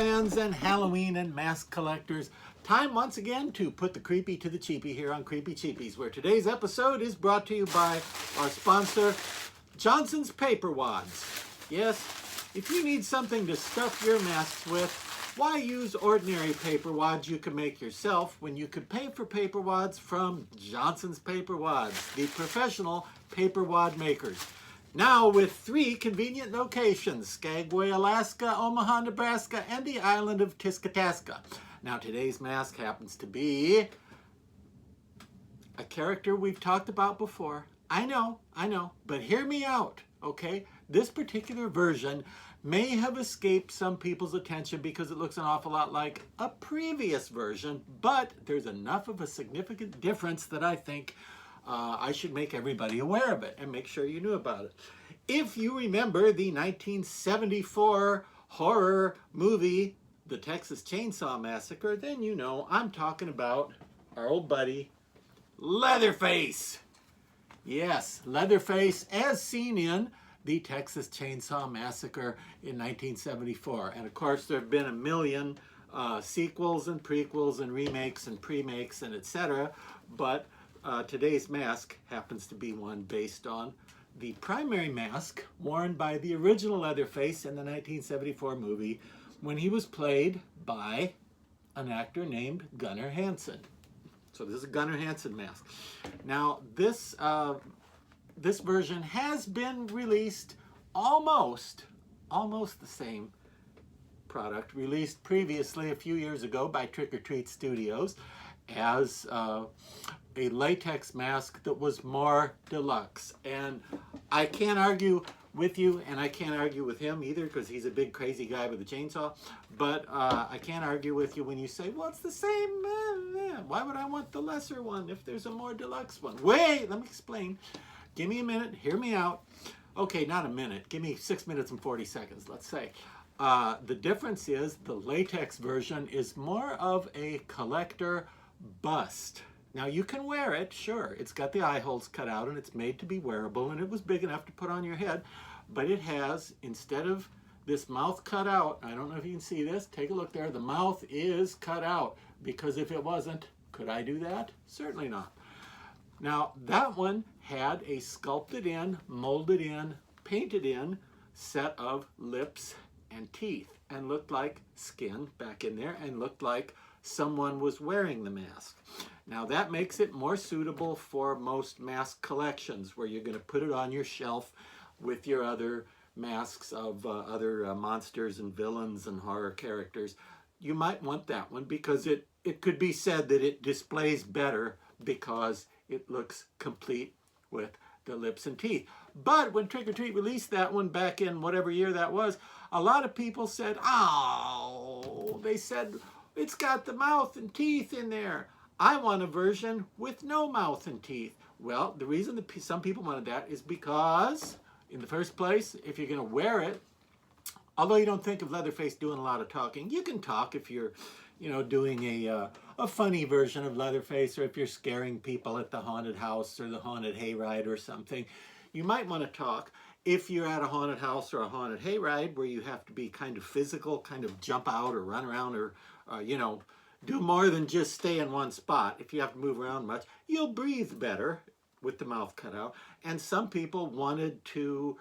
fans and Halloween and mask collectors. Time once again to put the creepy to the cheapy here on Creepy Cheapies, where today's episode is brought to you by our sponsor, Johnson's Paper Wads. Yes, if you need something to stuff your masks with, why use ordinary paper wads you can make yourself when you could pay for paper wads from Johnson's Paper Wads, the professional paper wad makers. Now with 3 convenient locations: Skagway, Alaska, Omaha, Nebraska, and the island of Tiskataska. Now today's mask happens to be a character we've talked about before. I know, but hear me out, okay? This particular version may have escaped some people's attention because it looks an awful lot like a previous version, but there's enough of a significant difference that I think I should make everybody aware of it and make sure you knew about it. If you remember the 1974 horror movie, The Texas Chainsaw Massacre, then you know I'm talking about our old buddy, Leatherface. Yes, Leatherface as seen in The Texas Chainsaw Massacre in 1974. And of course there have been a million sequels and prequels and remakes and pre-makes and etc. But today's mask happens to be one based on the primary mask worn by the original Leatherface in the 1974 movie when he was played by an actor named Gunnar Hansen. So this is a Gunnar Hansen mask. Now this version has been released almost the same product, released previously a few years ago by Trick or Treat Studios as a latex mask that was more deluxe. And I can't argue with you, and I can't argue with him either because he's a big crazy guy with a chainsaw, but I can't argue with you when you say, well, it's the same. Why would I want the lesser one if there's a more deluxe one? Wait, let me explain. Give me a minute, hear me out. Okay, not a minute, give me 6 minutes and 40 seconds, let's say. The difference is the latex version is more of a collector bust. Now you can wear it, sure, it's got the eye holes cut out and it's made to be wearable and it was big enough to put on your head, but it has, instead of this mouth cut out, I don't know if you can see this, take a look there, the mouth is cut out, because if it wasn't, could I do that? Certainly not. Now that one had a sculpted in, molded in, painted in set of lips and teeth and looked like skin back in there and looked like someone was wearing the mask. Now that makes it more suitable for most mask collections where you're going to put it on your shelf with your other masks of other monsters and villains and horror characters. You might want that one because it could be said that it displays better because it looks complete with the lips and teeth. But when Trick or Treat released that one back in whatever year that was, a lot of people said, oh, they said, it's got the mouth and teeth in there. I want a version with no mouth and teeth. Well, the reason that some people wanted that is because, in the first place, if you're going to wear it, although you don't think of Leatherface doing a lot of talking, you can talk if you're, doing a funny version of Leatherface, or if you're scaring people at the haunted house or the haunted hayride or something. You might want to talk. If you're at a haunted house or a haunted hayride where you have to be kind of physical, kind of jump out or run around or, do more than just stay in one spot. If you have to move around much, you'll breathe better with the mouth cut out. And some people wanted to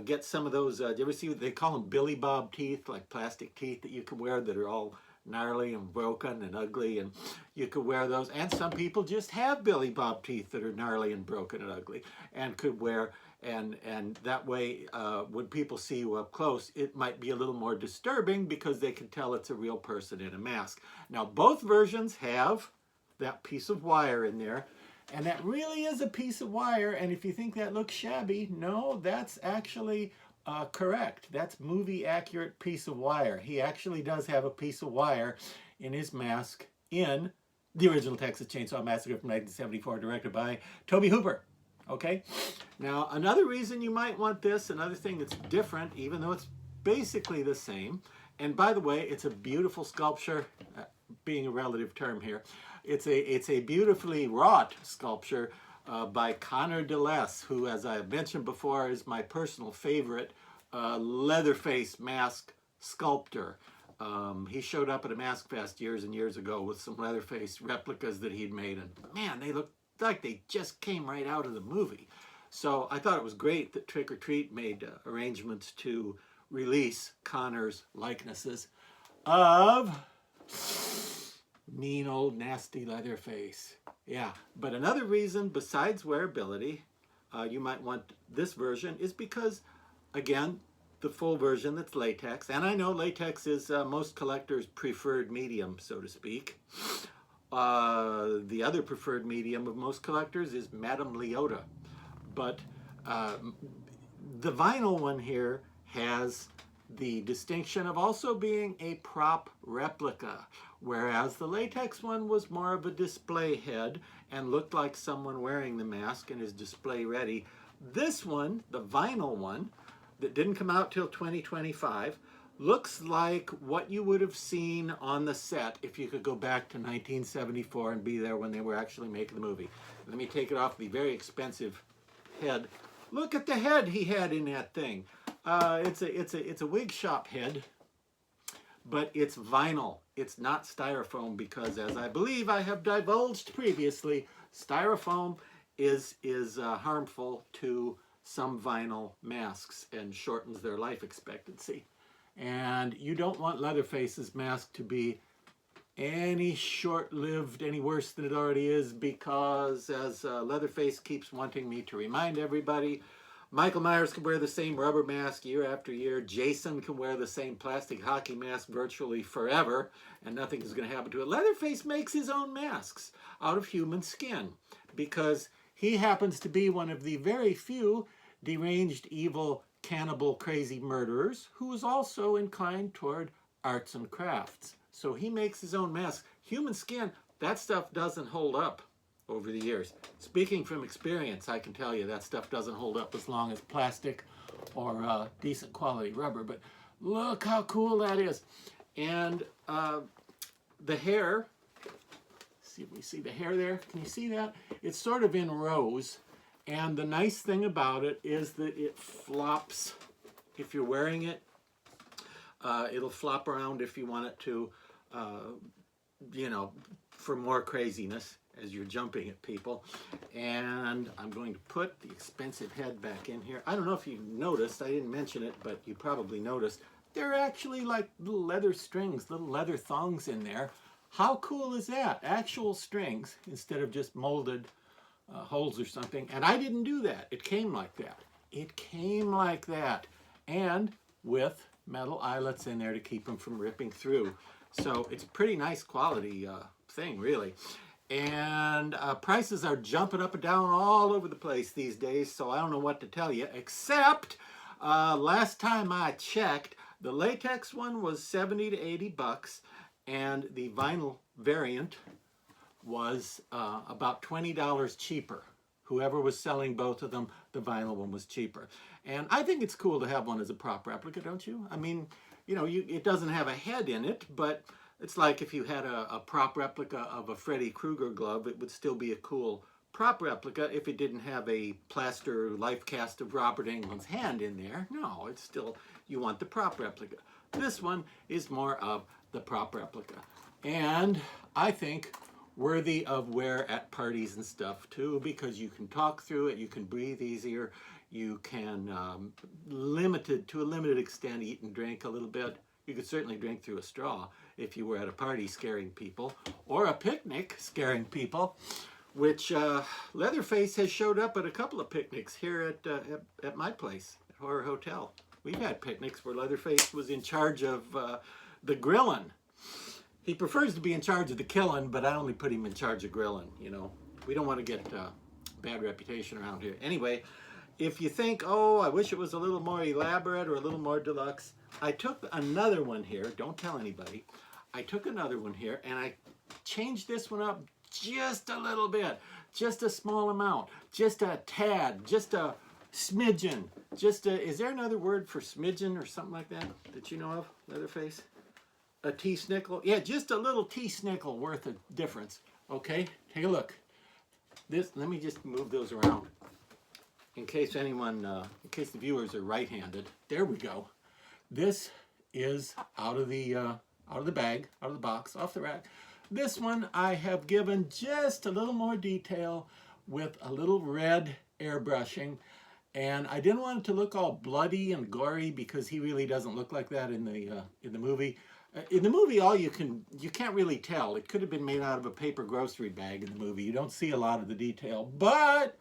get some of those, do you ever see, they call them Billy Bob teeth, like plastic teeth that you can wear that are all gnarly and broken and ugly, and you could wear those. And some people just have Billy Bob teeth that are gnarly and broken and ugly and could wear, and that way when people see you up close, it might be a little more disturbing because they can tell it's a real person in a mask. Now both versions have that piece of wire in there, and that really is a piece of wire, and if you think that looks shabby, no, that's actually correct. That's movie accurate piece of wire. He actually does have a piece of wire in his mask in the original Texas Chainsaw Massacre from 1974, directed by Tobe Hooper. Okay? Now, another reason you might want this, another thing that's different, even though it's basically the same, and by the way, it's a beautiful sculpture, being a relative term here. It's a beautifully wrought sculpture by Connor DeLess, who, as I mentioned before, is my personal favorite Leatherface mask sculptor. He showed up at a Mask Fest years and years ago with some Leatherface replicas that he'd made, and man, they looked like they just came right out of the movie. So I thought it was great that Trick or Treat made arrangements to release Connor's likenesses of mean old nasty Leatherface. Yeah, but another reason besides wearability you might want this version is because, again, the full version that's latex, and I know latex is most collectors' preferred medium, so to speak. The other preferred medium of most collectors is Madame Leota, but the vinyl one here has the distinction of also being a prop replica, whereas the latex one was more of a display head and looked like someone wearing the mask and is display ready. This one, the vinyl one, that didn't come out till 2025, looks like what you would have seen on the set if you could go back to 1974 and be there when they were actually making the movie. Let me take it off the very expensive head. Look at the head he had in that thing. It's a wig shop head, but it's vinyl. It's not styrofoam because, as I believe I have divulged previously, styrofoam is harmful to some vinyl masks and shortens their life expectancy. And you don't want Leatherface's mask to be any short-lived, any worse than it already is, because as Leatherface keeps wanting me to remind everybody, Michael Myers can wear the same rubber mask year after year. Jason can wear the same plastic hockey mask virtually forever, and nothing is going to happen to it. Leatherface makes his own masks out of human skin because he happens to be one of the very few deranged, evil, cannibal, crazy murderers who is also inclined toward arts and crafts. So he makes his own masks. Human skin, that stuff doesn't hold up over the years. Speaking from experience, I can tell you that stuff doesn't hold up as long as plastic or decent quality rubber. But look how cool that is. And the hair, see if we see the hair there. Can you see that? It's sort of in rows. And the nice thing about it is that it flops. If you're wearing it, it'll flop around if you want it to, you know, for more craziness as you're jumping at people. And I'm going to put the expensive head back in here. I don't know if you noticed, I didn't mention it, but you probably noticed, there are actually like little leather strings, little leather thongs in there. How cool is that? Actual strings instead of just molded holes or something. And I didn't do that. It came like that. It came like that. And with metal eyelets in there to keep them from ripping through. So it's a pretty nice quality thing, really. And prices are jumping up and down all over the place these days, so I don't know what to tell you, except last time I checked, the latex one was 70 to 80 bucks, and the vinyl variant was about $20 cheaper. Whoever was selling both of them, the vinyl one was cheaper. And I think it's cool to have one as a prop replica, don't you? I mean, you know, it doesn't have a head in it, but it's like if you had a prop replica of a Freddy Krueger glove, it would still be a cool prop replica if it didn't have a plaster life cast of Robert Englund's hand in there. No, it's still, you want the prop replica. This one is more of the prop replica. And I think worthy of wear at parties and stuff too, because you can talk through it, you can breathe easier, you can, to a limited extent, eat and drink a little bit. You could certainly drink through a straw if you were at a party scaring people, or a picnic scaring people, which Leatherface has showed up at a couple of picnics here at my place, at Horror Hotel. We've had picnics where Leatherface was in charge of the grilling. He prefers to be in charge of the killing, but I only put him in charge of grilling, you know. We don't want to get bad reputation around here. Anyway, if you think, oh, I wish it was a little more elaborate or a little more deluxe, I took another one here. Don't tell anybody. I took another one here, and I changed this one up just a little bit, just a small amount, just a tad, just a smidgen, is there another word for smidgen or something like that you know of, Leatherface? A tea-snickle? Yeah, just a little tea-snickle worth of difference. Okay, take a look. This, let me just move those around in case anyone, in case the viewers are right-handed. There we go. This is out of the out of the bag, out of the box, off the rack. This one I have given just a little more detail with a little red airbrushing. And I didn't want it to look all bloody and gory because he really doesn't look like that in the movie. In the movie, you can't really tell. It could have been made out of a paper grocery bag in the movie. You don't see a lot of the detail, but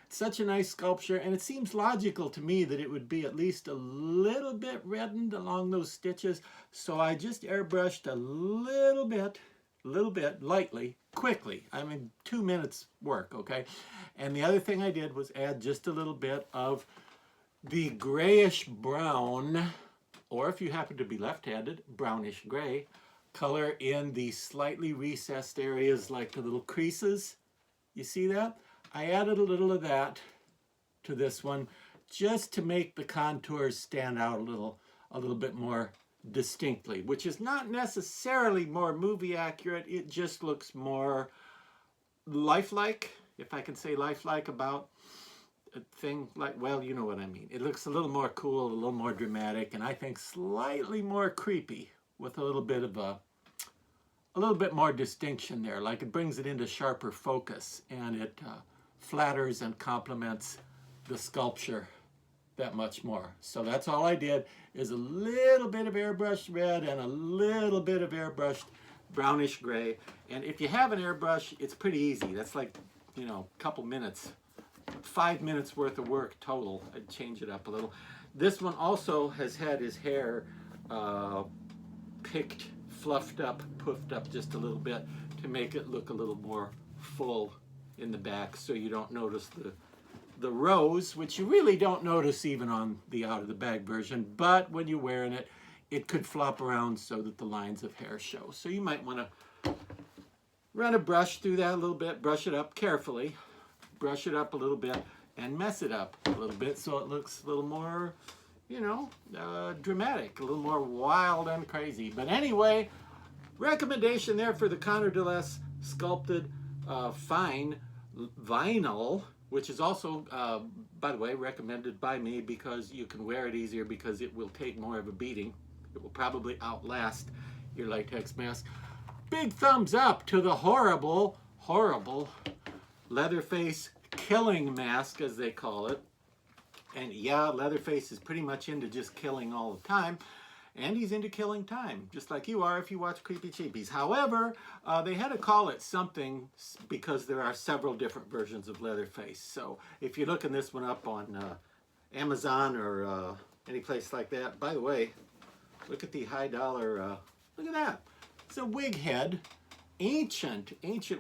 it's such a nice sculpture, and it seems logical to me that it would be at least a little bit reddened along those stitches. So I just airbrushed a little bit, lightly, quickly. I mean, 2 minutes work, okay? And the other thing I did was add just a little bit of the grayish brown, or if you happen to be left-handed, brownish gray color in the slightly recessed areas like the little creases. You see that? I added a little of that to this one just to make the contours stand out a little bit more distinctly, which is not necessarily more movie accurate. It just looks more lifelike, if I can say lifelike about a thing like, well, you know what I mean. It looks a little more cool, a little more dramatic, and I think slightly more creepy with a little bit more distinction there. Like it brings it into sharper focus, and it flatters and complements the sculpture that much more. So that's all I did, is a little bit of airbrushed red and a little bit of airbrushed brownish gray. And if you have an airbrush, it's pretty easy. That's like, you know, a couple minutes, 5 minutes worth of work total. I'd change it up a little. This one also has had his hair picked, fluffed up, puffed up just a little bit to make it look a little more full in the back, so you don't notice the rows, which you really don't notice even on the out of the bag version, but when you're wearing it, it could flop around so that the lines of hair show. So you might want to run a brush through that a little bit, brush it up carefully, brush it up a little bit, and mess it up a little bit so it looks a little more, you know, dramatic, a little more wild and crazy. But anyway, recommendation there for the Conor DeLess sculpted fine vinyl, which is also, by the way, recommended by me because you can wear it easier because it will take more of a beating. It will probably outlast your latex mask. Big thumbs up to the horrible, horrible Leatherface killing mask, as they call it. And yeah, Leatherface is pretty much into just killing all the time. And he's into killing time, just like you are if you watch Creepy Cheapies. However, they had to call it something because there are several different versions of Leatherface. So if you're looking this one up on Amazon or any place like that, by the way, look at the high dollar, look at that. It's a wig head, ancient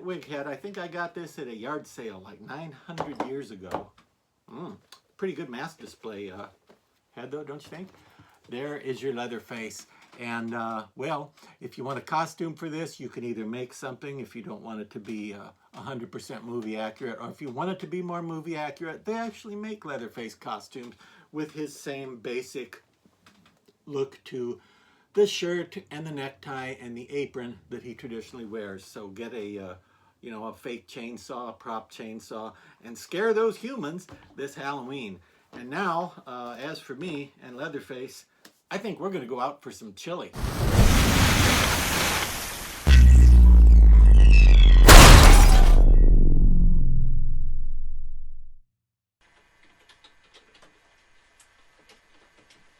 wig head. I think I got this at a yard sale like 900 years ago. Pretty good mask display head though, don't you think? There is your Leatherface. And, well, if you want a costume for this, you can either make something if you don't want it to be 100% movie accurate, or if you want it to be more movie accurate, they actually make Leatherface costumes with his same basic look to the shirt and the necktie and the apron that he traditionally wears. So get a, you know, a fake chainsaw, a prop chainsaw, and scare those humans this Halloween. And now, as for me and Leatherface, I think we're going to go out for some chili.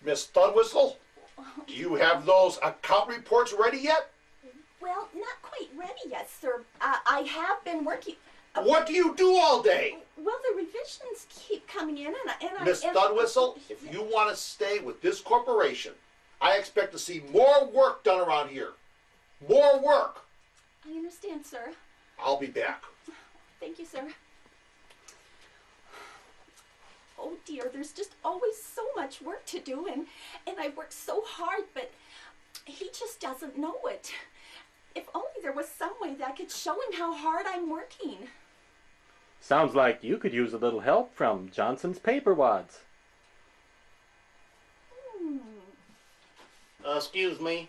Miss Thudwhistle, do you have those account reports ready yet? Well, not quite ready yet, sir. I have been working. What do you do all day? Well, the revisions keep coming in, and I... Miss Thudwhistle, if you want to stay with this corporation, I expect to see more work done around here. More work. I understand, sir. I'll be back. Thank you, sir. Oh, dear, there's just always so much work to do, and I work so hard, but he just doesn't know it. If only there was some way that I could show him how hard I'm working. Sounds like you could use a little help from Johnson's Paper Wads. Excuse me.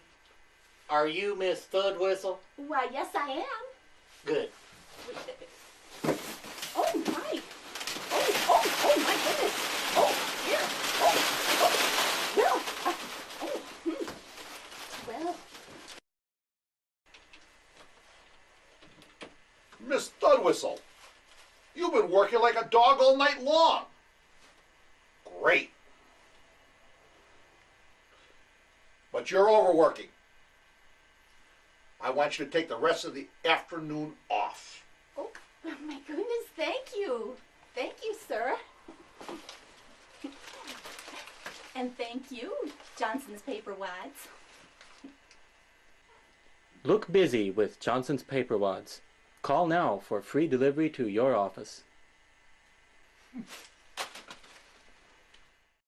Are you Miss Thudwhistle? Why, yes, I am. Good. Oh, my. Oh, my goodness. Oh, here. Oh, well. Miss Thudwhistle, you've been working like a dog all night long. Great. But you're overworking. I want you to take the rest of the afternoon off. Oh, my goodness, thank you. Thank you, sir. And thank you, Johnson's Paper Wads. Look busy with Johnson's Paper Wads. Call now for free delivery to your office.